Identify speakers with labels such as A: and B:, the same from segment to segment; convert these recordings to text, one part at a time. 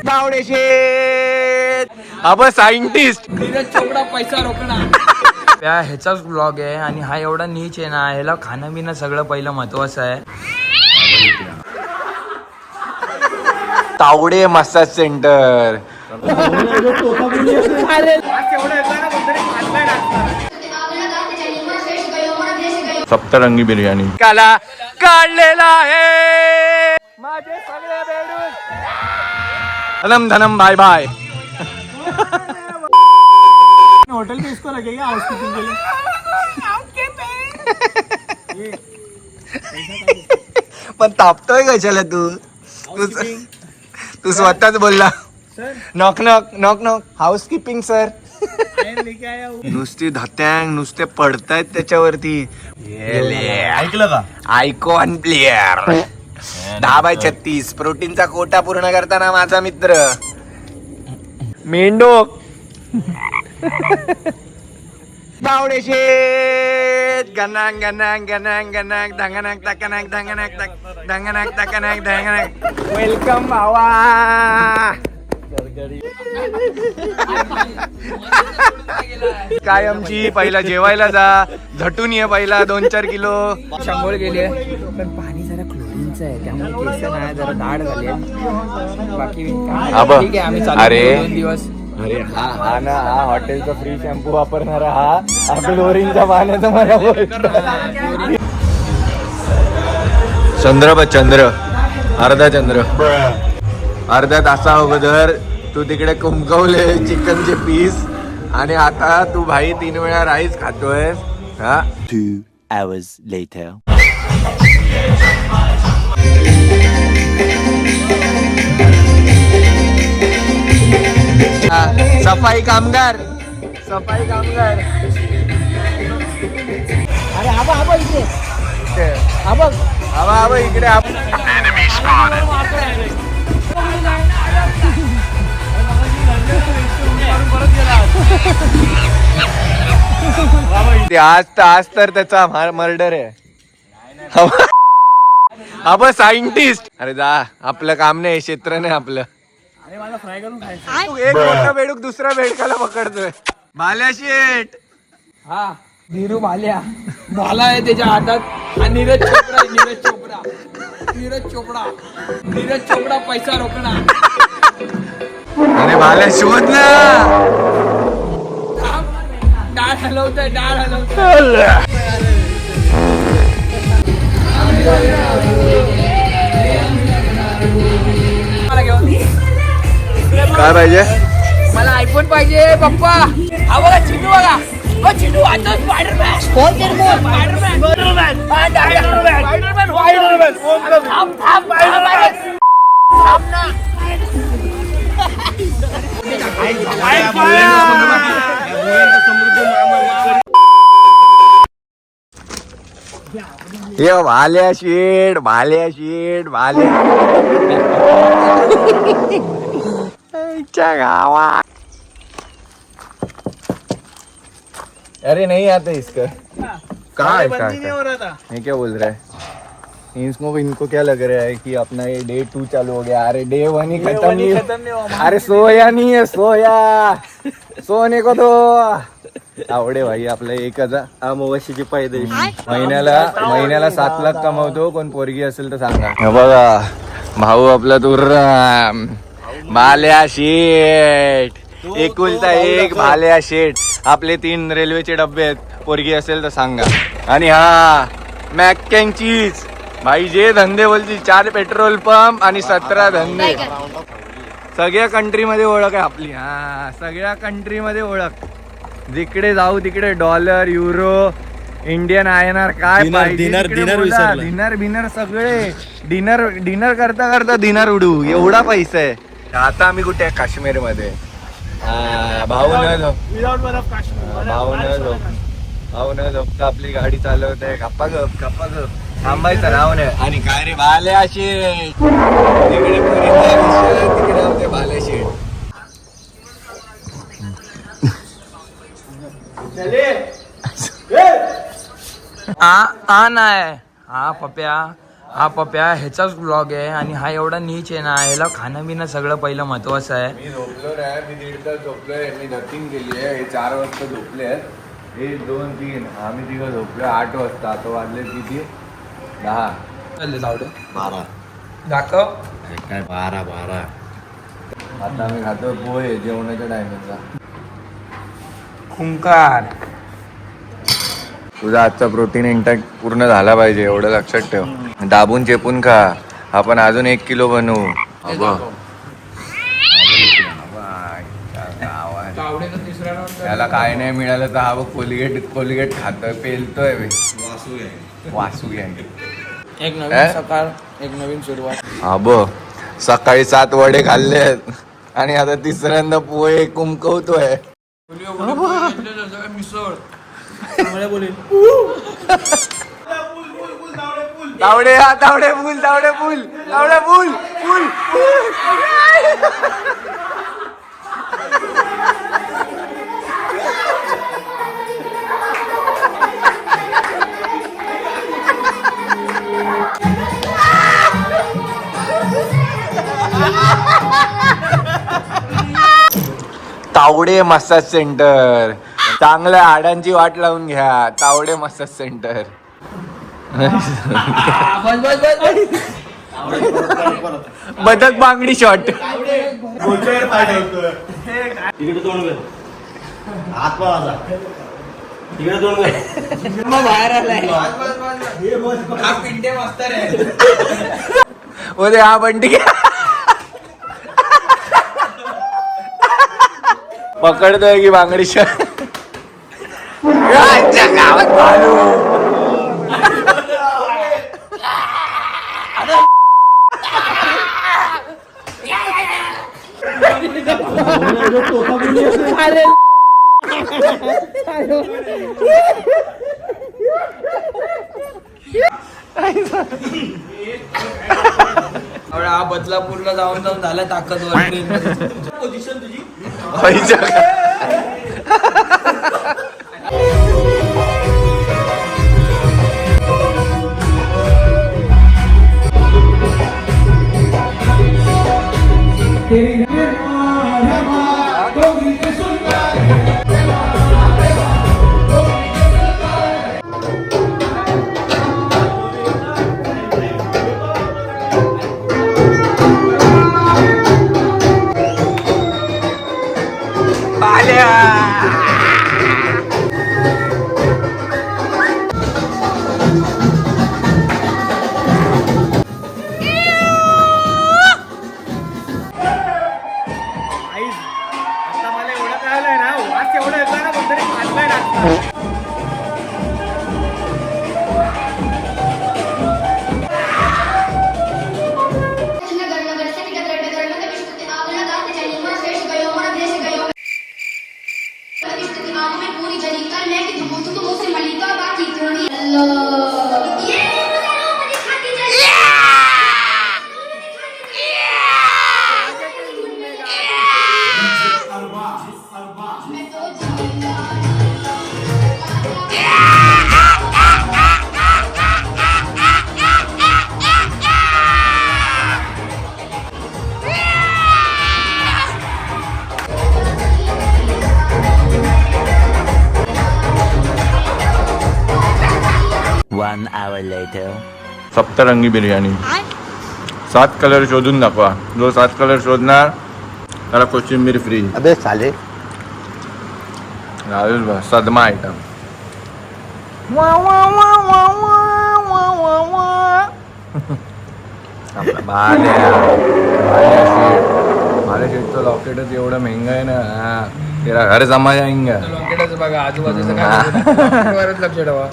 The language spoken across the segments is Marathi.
A: बावडे शेठ अब सायंटिस्ट
B: नीरज चोपडा पैसा रोकणार.
A: ह्याचाच ब्लॉग आहे आणि हा एवढा नीच आहे ना, ह्याला खाणं बिणं सगळं पहिलं महत्वाचं आहे. Tawde massage centre. सप्तरंगी बिर्याणी काला काढलेला आहे माझे सगळे बेडूक. धनम धनम बाय बाय.
B: होटल में इसको लगेगा हाउसकीपिंग के लिए.
A: पण तापतोय कशाला तू तू स्वतःच बोलला. Knock knock knock knock housekeeping sir. नुसती धत्यांग नुसते पडतायत त्याच्यावरती.
C: ऐकलं का?
A: आयकॉन प्लेयर 10/36 प्रोटीनचा कोटा पूर्ण करताना माझा मित्र मेंढोक. बावडे शेठ गनांग गनांग गनांग गनांग धंगनाक तकनाक धंगनाक तक धंगनाक तकनाक धंगनाक. वेलकम भावा. कायमची पहिला जेवायला जा, झटून ये पहिला 2-4 किलो.
B: शांगोळ गेले पण पाणी जरा क्लोरीनचं आहे त्यामुळे केस नाही जरा दाढ झाले. बाकी ठीक आहे आम्ही चालू 2 दिवस.
A: अरे हा ना, हा हॉटेलचा फ्री शॅम्पू वापरणारा हा क्लोरीनच्या पाण्याचा मला चंद्र अर्धा चंद्र. अर्ध्या तासा अगोदर तू तिकडे कुंकवले चिकनचे पीस आणि आता तू भाई 3 वेळा राईस खातोय. हा
C: 2 hours later.
A: सफाई कामगार.
B: अरे आबा इथे
A: आबा इकडे आज तर त्याचा मर्डर आहे. अब सायंटिस्ट. अरे जा, आपलं काम नाही, क्षेत्र नाही आपलं.
B: अरे मला फ्राय करून खायचं.
A: एक मोठा बेडूक दुसऱ्या बेडकाला पकडतोय. भाल्या शेठ.
B: हा धीरू भाल्या भाला आहे त्याच्या हातात. आणि नीरज चोपडा पैसा रोकणार.
A: अरे भाल्या शोध ना.
B: डाळ हलवतोय.
A: काय पाहिजे?
B: मला आयफोन पाहिजे पप्पा. हा बघा चिंटू बघा. चिंटू आता स्पायडरमॅन.
A: ये भाल्या शेठ गावा. अरे नहीं आता इसका. काय ये क्या बोल रहा है? इनको क्या लग रहा है कि अपना ये Day 2 चालू हो गया. अरे Day 1 ही खत्म नहीं. अरे सोया नहीं है, सोने को तो आवडे भाई. आपलं 1,000 अमावस्येची पैदाइश. महिन्याला 7 लाख कमवतो. कोण पोरगी असेल तर सांगा. हे बघा भाऊ आपला तुर्राम भाल्या शेठ. एकुलता एक भाल्या शेठ. आपले 3 रेल्वेचे डब्बे आहेत. पोरगी असेल तर सांगा. आणि हा मॅक अँड चीज भाई. जे धंदे बोलतील 4 पेट्रोल पंप आणि 17 धंदे. सगळ्या कंट्रीमध्ये ओळख आहे आपली. हा सगळ्या कंट्रीमध्ये ओळख. जिकडे जाऊ तिकडे डॉलर, युरो, इंडियन INR काय डिनर सगळे. डिनर करता डिनर उडू एवढा पैसा आहे. आता आम्ही कुठे काश्मीर मध्ये. भाऊ न झोपता आपली गाडी चालवत आहे. गप्पा गप थांबायचं नाव नाही. आणि काय रे भाल्या शेठ. तिकडे तिकडे होते भाल्या शेठ. नाही हा पप्या
B: हा पप्या ह्याचाच ब्लॉग आहे आणि हा एवढा नीच आहे ना, ह्याला खाणं बिणं सगळं पहिलं महत्वाचं आहे.
A: मी झोपलो नाही, मी 1.5 तास झोपलोय. मी धटिंग केली आहे. हे 4 वाजता झोपले आहेत. 1, 2, 3 आम्ही तिघं झोपलो 8 वाजता. आता वाजले किती? 10.
B: जाऊ दे
C: 12
B: दाखव.
C: काय 12
A: आता आम्ही खातो पोहे जेवणाच्या टायमिंगला.
B: खुंकार
A: तुझा आजचा प्रोटीन इंटेक पूर्ण झाला पाहिजे एवढं लक्षात ठेव. दाबून चेपून खा. आपण अजून 1 किलो बनवू. त्याला काय नाही मिळालं तर हा बघ कोलगेट खातोय, पेलतोय वासू घ्या.
B: एक नवीन सकाळ, एक नवीन सुरुवात.
A: हा बघ सकाळी 7 वडे खाल्लेत आणि आता तिसऱ्यांदा पोहे कुमकवतोय.
B: मिसळ
A: तावडे हा तावडे फुल तावडे फुल तावडे फुल फुल. तावडे मसाज सेंटर, चांगल्या हाडांची वाट लावून घ्या. Tawde massage centre. बदक बांगडी शॉट.
C: तिकडे तोंड कर हात पावाचा तिकडे तोंड कर
B: बाहेर आलाय. हा पिंटे मास्तर आहे.
A: ओरे हा बंटी पकडतोय की बांगडी शॉट. गावात भालू.
B: हा बदलापूरला जाऊन झाला ताकदवर. पोझिशन तुझी
A: सप्तरंगी बिर्याणी. 7 कलर शोधून दाखवा. जो 7 कलर शोधणार त्याला कोशिंबीर फ्री.
C: अबे साले
A: सदमा आयटम. माझ्या शेठचं लॉकेटच एवढं महंगा आहे ना, तेरा घर जमा जाएंगा.
B: लॉकेटच बघा आजूबाजूचं काय लक्ष ठेवा.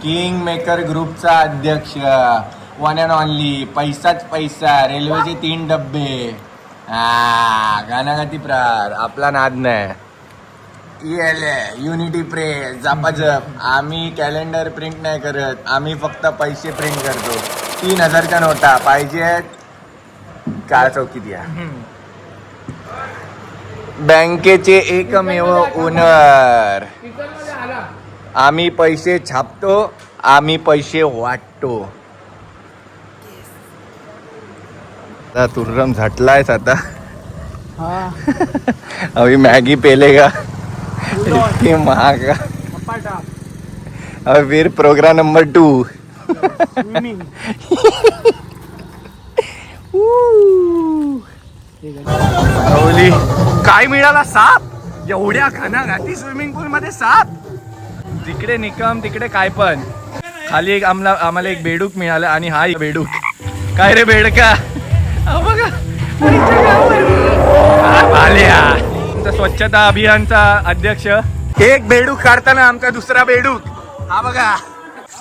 A: किंग मेकर ग्रुपचा अध्यक्ष, वन अँड ऑनली, पैसाच पैसा, रेल्वेचे 3 डब्बे. गाणागाती प्रार, आपला नाद नाही. युनिटी प्रेस, जपाजप. आम्ही कॅलेंडर प्रिंट नाही करत, आम्ही फक्त पैसे प्रिंट करतो. 3000च्या नोटा पाहिजेत काळ चौकीत या. बँकेचे एकमेव ओनर. आम्ही पैसे छापतो, आम्ही पैसे वाटतो. आता तुर्रम झटलायस आता
B: हाँ
A: अभी मैगी पेलेगा इतनी महाग अब फिर प्रोग्राम नंबर 2
B: स्विमिंग
A: राहुली काय मिळाला साप एवढ्या घनाघाती स्विमिंग पूल मध्ये साप तिकडे निकम तिकडे काय पण खाली एक आम्हाला एक बेडूक मिळालं आणि हा एक बेडूक काय रे बेडका अहो बघा आल्या स्वच्छता अभियानचा अध्यक्ष एक बेडूक काढताना आमचा दुसरा बेडूक हा बघा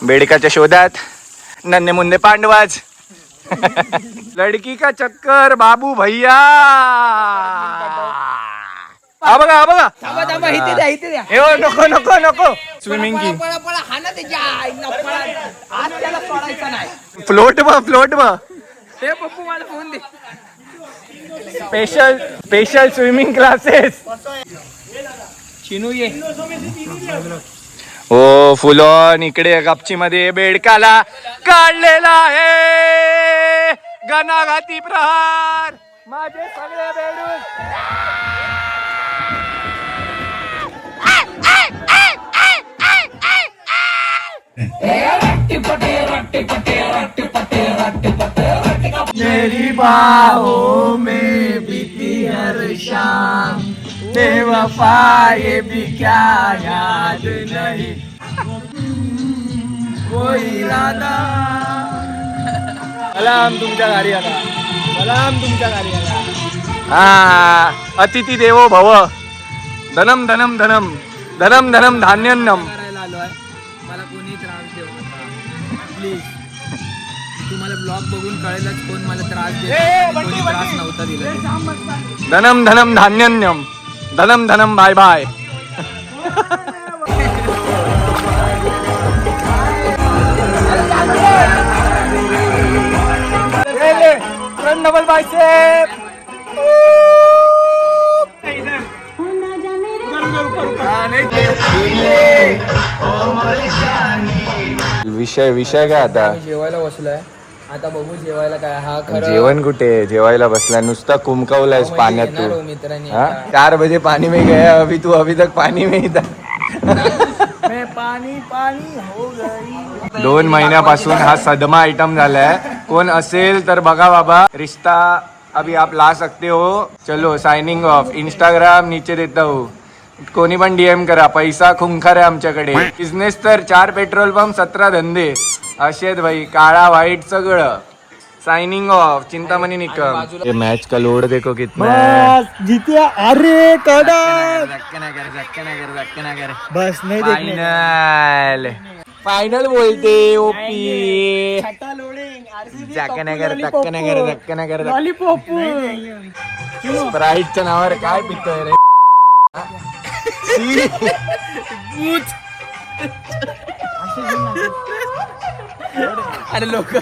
A: बेडकाच्या शोधात नन्हे मुन्ने पांडवाज लड़की का चक्कर बाबू भैया हा बघा हा बघा
B: थांबा थांबा इथे द्या इथे द्या
A: ए ओ, नको नको नको स्विमिंग की
B: पळा पळा हा ना त्याच्या आईला पळा आज त्याला सोडायचा नाही
A: फ्लोट म
B: ते पप्पू मला फोन दे
A: स्पेशल स्विमिंग क्लासेस
B: चिनू ये
A: हो फुलॉन इकडे गपची मध्ये बेडकाला काढलेला आहे घनाघाती प्रहार माझे सगळे बेडूक मेरी बाहों में बीती हर शाम बेवफा ये भी क्या याद नहीं कोई इरादा सलाम तुमच्या गाडी आला सलाम तुमच्या गाडी आला हा अतिथी देवो भव धनम धनम धनम धनम धनम धान्यन्नम
B: करायला आलोय मला कोणी त्रास देऊ नका प्लीज तुम्हाला ब्लॉग बघून कळेलच कोण मला त्रास देत कोणी त्रास नव्हता दिला
A: धनम धनम धान्यन्नम धनम धनम बाय बाय डबल बायसेप विषय काय आता
B: आम्ही जेवायला बसलोय आता बघू जेवायला काय हा खरं
A: जेवण कुठे जेवायला बसला नुसता कुमकावलायस पाण्यात
B: येणार हो
A: तू
B: मित्रांनी
A: हाँ?
B: आता.
A: 4 बजे पानी में गया अभी तू अभी तक पानी में ही था
B: मैं पाणी पाणी हो गई
A: 2 महिन्यापासून हा सदमा आइटम झालाय कोण असेल तर बघा बाबा रिश्ता अभी आप ला सकते हो चलो साइनिंग ऑफ इंस्टाग्राम नीचे देता हूँ कोणी पण डीएम करा पैसा खुंखार आहे आमच्याकडे बिझनेस तर 4 पेट्रोल पंप 17 धंदे असेच भाई काळा व्हाईट सगळं साइनिंग ऑफ चिंतामणी निकम ये मैच का लोड देखो कितना है
B: जीते अरे कडा
A: बस नहीं फाइनल फाइनल बोलते ओपी धक्कनगर स्प्राईटच्या नावावर काय पितोय रे
B: अरे लोक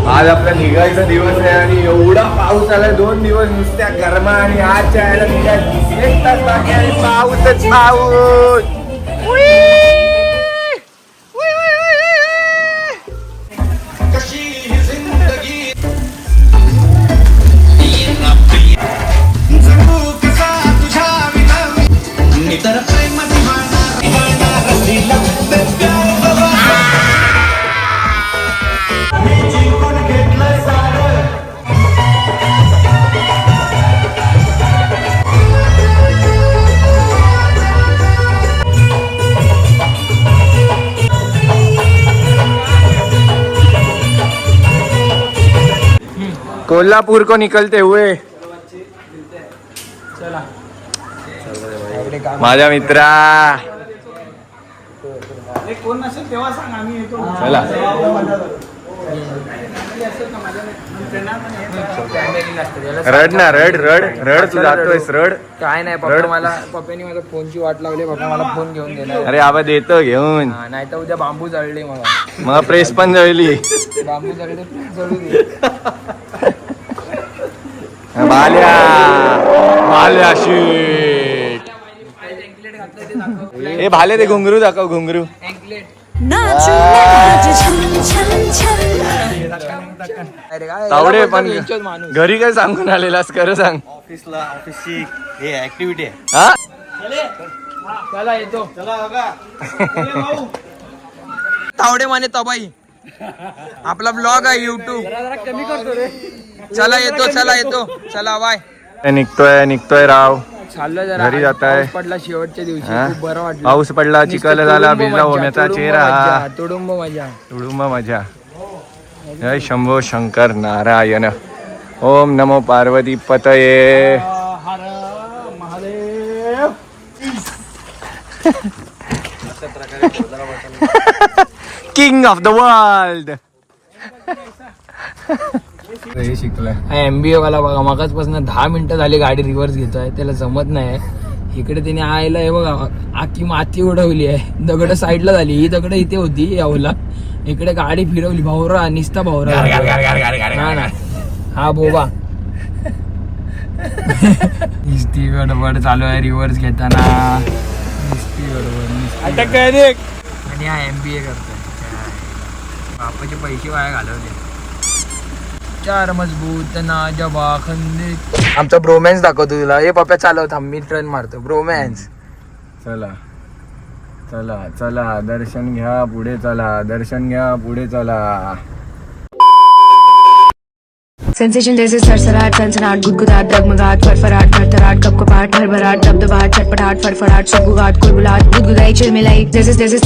A: आज आपला निघायचा दिवस आहे आणि एवढा पाऊस आलाय 2 दिवस नुसत्या गरमा आणि आजच्या यायला निघायला 1 तास बाकी आहे पाऊसच पाऊस कोल्हापुर को निकलते हुए माझ्या मित्रा
B: कोण नसेल तेव्हा सांग आम्ही येतो
A: चला रड ना रड रड रड तू जातोयस रड
B: काय नाही पप्पा मला पप्पानी माझ्या फोनची वाट लावली पप्पा मला फोन घेऊन देणार
A: अरे आबा देतो घेऊन
B: नाही तर उद्या बांबू जळली मला
A: मग प्रेस पण जळली
B: बांबू जळले जळू दे
A: भाल्या भाल्या शीट हे भाले ते घुंगरू दाखव घुंगरू
B: अँकलेट
D: नाचूया आज छम छम छम
B: अरे काय
A: तावडे
B: याला
A: पण
B: बोलतो वेंचोद माणूस.
A: घरी काय सांगून आलेलास खरं सांग.
C: ऑफिसची हे ऍक्टिव्हिटी आहे.
A: हा
B: चला येतो
C: चला बघा.
B: तावडे माने तबाई आपला ब्लॉग आहे युट्यूब. कमी करतो रे. चला येतो चला बाय.
A: निघतोय राव.
B: चाललं जरा
A: घरी जाताय.
B: पाऊस पडला शेवटच्या दिवशी
A: हा?
B: खूप बरं वाटलं.
A: पाऊस पडला, चिखल झाला, भिजला होण्याचा चेहरा.
B: तुडुंब मजा.
A: तुडुंब मजा. जय शंभो शंकर नारायण. ओम नमो पार्वती पतये.
B: हर Mahadev.
A: King of the world. हे शिकलाय.
B: MBA वाला बघा मगाचपासून 10 मिनिटं झाली गाडी रिव्हर्स घेतोय, त्याला जमत नाही. इकडे त्याने आयला हे बघा आखी माती उडवली आहे. दगड साईडला झाली, ही दगड इथे होती यावला. इकडे गाडी फिरवली. भावरा निस्ता भावरा ना हा बोबा. निस्ती गडबड चालू आहे रिव्हर्स घेताना. निस्ती गडबड आणि हा MBA करतोय. बापाचे पैसे वाया घालवले. चार मजबूत ना जबा खंदे. आमचा ब्रोमॅन्स दाखवतो तुला. हे पप्पा चालव थांब मी ट्रेन मारतो. ब्रोमॅन्स.
A: चला चला चला दर्शन घ्या पुढे चला. दर्शन घ्या पुढे चला.
D: सेंसेशन जैसे सरसराट सनसनाट गुदगुदाट डगमगाट फरफराट थरथराट कपकपाट भरभराट दबदबाट चटपटाट फड़फड़ाट सुगुगाट कुलबुलाट गुदगुदाई चिलमिलाई जैसे